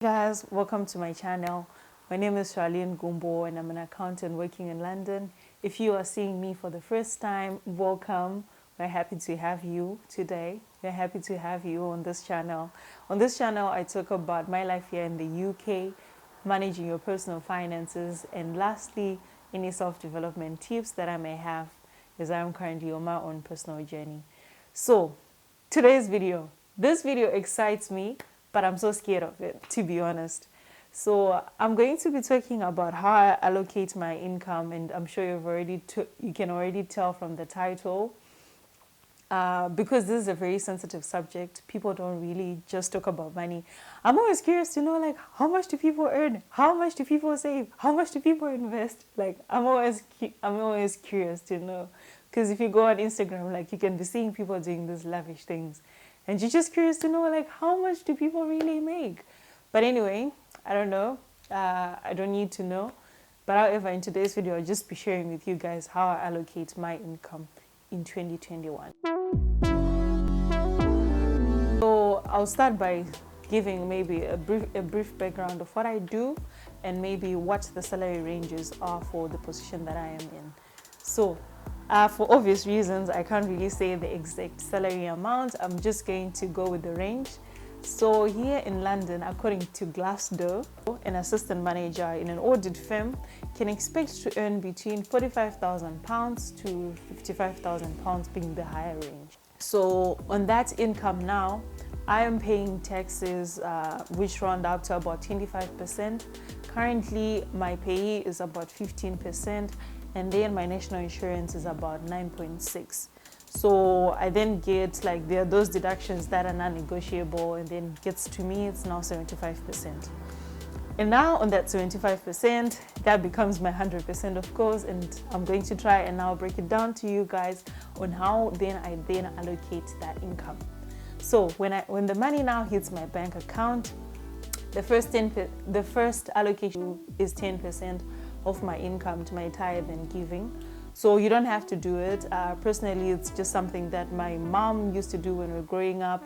Guys, welcome to my channel. My name is Sharlene Gumbo and I'm an accountant working in London. If you are seeing me for the first time, welcome. We're happy to have you today. We're happy to have you on this channel. On this channel, I talk about my life here in the UK, managing your personal finances, and lastly, any self-development tips that I may have as I'm currently on my own personal journey. So, today's video. This video excites me, but I'm so scared of it, to be honest. So I'm going to be talking about how I allocate my income, and I'm sure you can already tell from the title. Because this is a very sensitive subject, people don't really just talk about money. I'm always curious to know, like, how much do people earn? How much do people save? How much do people invest? Like, I'm always curious to know, because if you go on Instagram, like, you can be seeing people doing these lavish things, and you're just curious to know, like, how much do people really make? But anyway, I don't know. I don't need to know. But however, in today's video, I'll just be sharing with you guys how I allocate my income in 2021. So I'll start by giving maybe a brief background of what I do and maybe what the salary ranges are for the position that I am in. So for obvious reasons, I can't really say the exact salary amount. I'm just going to go with the range. So here in London, according to Glassdoor, an assistant manager in an audit firm can expect to earn between £45,000 to £55,000 being the higher range. So on that income now, I am paying taxes which round up to about 25%. Currently, my pay is about 15%, and then my national insurance is about 9.6%. So I then get, like, there are those deductions that are non-negotiable, and then gets to me, it's now 75%. And now on that 75%, that becomes my 100%, of course, and I'm going to try and now break it down to you guys on how then I allocate that income. So when the money now hits my bank account, the first allocation is 10% of my income to my tithe and giving. So you don't have to do it. Personally, it's just something that my mom used to do when we were growing up.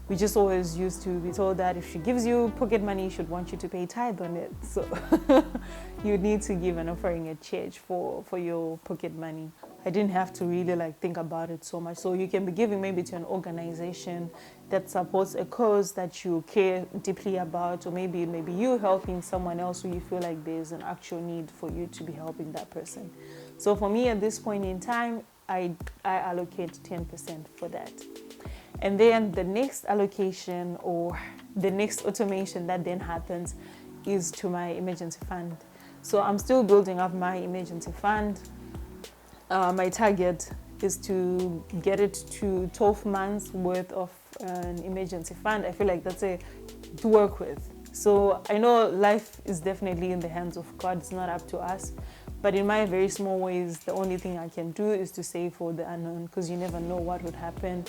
We just always used to be told that if she gives you pocket money, she should want you to pay tithe on it. So you need to give an offering at church for your pocket money. I didn't have to really think about it so much. So you can be giving maybe to an organization that supports a cause that you care deeply about, or maybe you helping someone else who you feel like there's an actual need for you to be helping that person. So for me at this point in time, I allocate 10% for that. And then the next allocation or the next automation that then happens is to my emergency fund. So I'm still building up my emergency fund. My target is to get it to 12 months worth of an emergency fund. I feel like that's to work with. So I know life is definitely in the hands of God. It's not up to us. But in my very small ways, the only thing I can do is to save for the unknown, because you never know what would happen.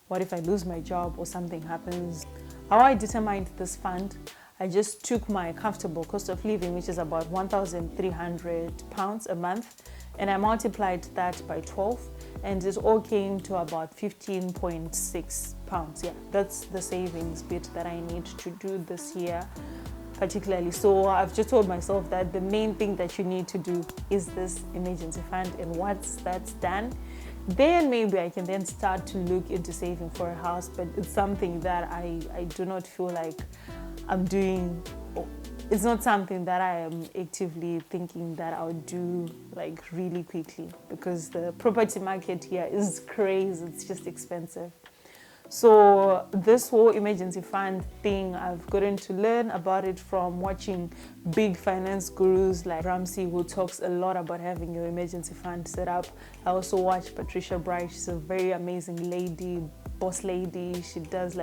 What if I lose my job or something happens? How I determined this fund, I just took my comfortable cost of living, which is about £1,300 a month, and I multiplied that by 12, and it all came to about £15.6. Yeah, that's the savings bit that I need to do this year particularly. So I've just told myself that the main thing that you need to do is this emergency fund, and once that's done, then maybe I can then start to look into saving for a house. But it's something that I do not feel like I'm doing. It's not something that I am actively thinking that I'll do really quickly, because the property market here is crazy. It's just expensive. So this whole emergency fund thing, I've gotten to learn about it from watching big finance gurus like Ramsey, who talks a lot about having your emergency fund set up. I also watch Patricia Bright. She's a very amazing lady, boss lady. She does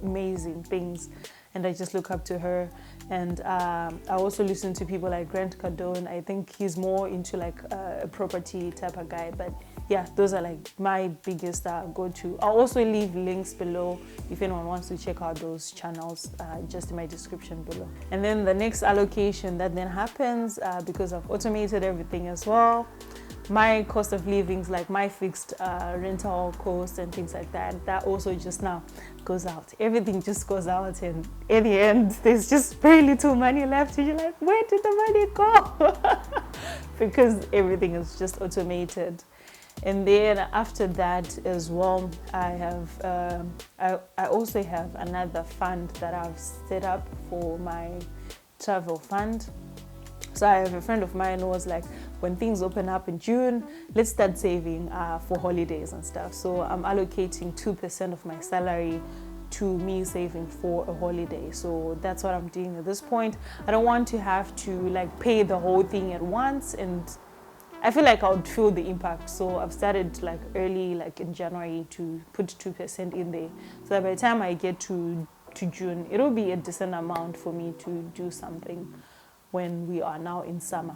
amazing things, and I just look up to her. And I also listen to people like Cardone. I think he's more into a property type of guy, but yeah, those are my biggest go-to. I'll also leave links below if anyone wants to check out those channels, just in my description below. And then the next allocation that then happens, because I've automated everything as well, my cost of livings, like my fixed rental cost and things like that, that also just now goes out. Everything just goes out, and in the end there's just very little money left, and you're like, where did the money go? Because everything is just automated. And then after that as well, I have I also have another fund that I've set up for my travel fund. So I have a friend of mine who was like, when things open up in June, let's start saving for holidays and stuff. So I'm allocating 2% of my salary to me saving for a holiday. So that's what I'm doing at this point. I don't want to have to like pay the whole thing at once, and I feel like I would feel the impact. So I've started like early, like in January, to put 2% in there. So that by the time I get to June, it'll be a decent amount for me to do something when we are now in summer.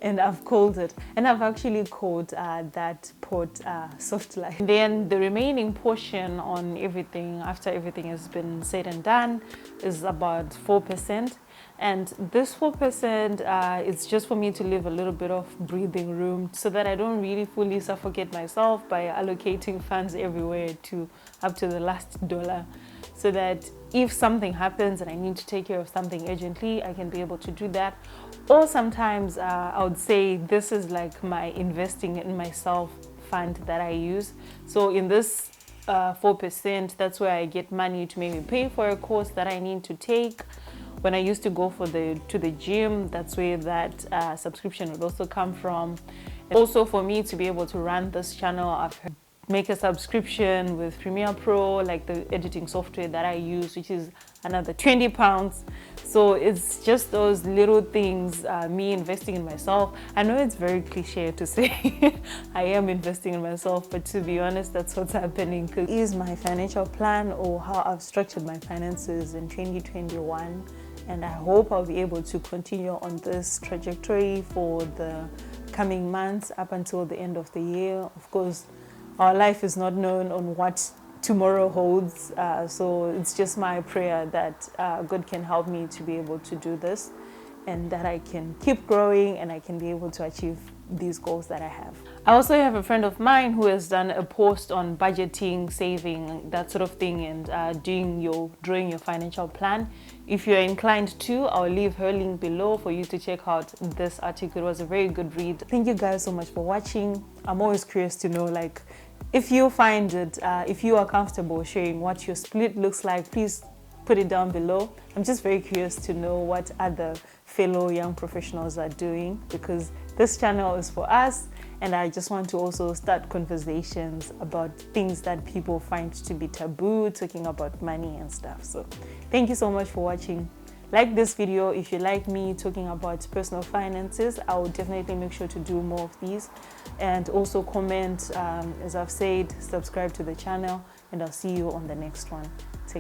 And I've called it, and I've actually called that pot soft life. Then the remaining portion on everything, after everything has been said and done, is about 4%. And this 4% is just for me to leave a little bit of breathing room so that I don't really fully suffocate myself by allocating funds everywhere to up to the last dollar, so that if something happens and I need to take care of something urgently, I can be able to do that. Or sometimes I would say this is like my investing in myself fund that I use. So in this 4%, that's where I get money to maybe pay for a course that I need to take. When I used to go to the gym, that's where that subscription would also come from. And also for me to be able to run this channel, I've make a subscription with Premiere Pro, like the editing software that I use, which is another £20. So it's just those little things, me investing in myself. I know it's very cliche to say I am investing in myself, but to be honest, that's what's happening. Because it is my financial plan, or how I've structured my finances in 2021. And I hope I'll be able to continue on this trajectory for the coming months up until the end of the year. Of course, our life is not known on what tomorrow holds, so it's just my prayer that God can help me to be able to do this, and that I can keep growing and I can be able to achieve these goals that I have. I also have a friend of mine who has done a post on budgeting, saving, that sort of thing, and drawing your financial plan. If you're inclined to, I'll leave her link below for you to check out this article. It was a very good read. Thank you guys so much for watching. I'm always curious to know, like, if you find it, if you are comfortable sharing what your split looks like, please put it down below. I'm just very curious to know what other fellow young professionals are doing, because this channel is for us, and I just want to also start conversations about things that people find to be taboo, talking about money and stuff. So thank you so much for watching. Like this video if you like me talking about personal finances. I will definitely make sure to do more of these, and also comment, as I've said, subscribe to the channel, and I'll see you on the next one.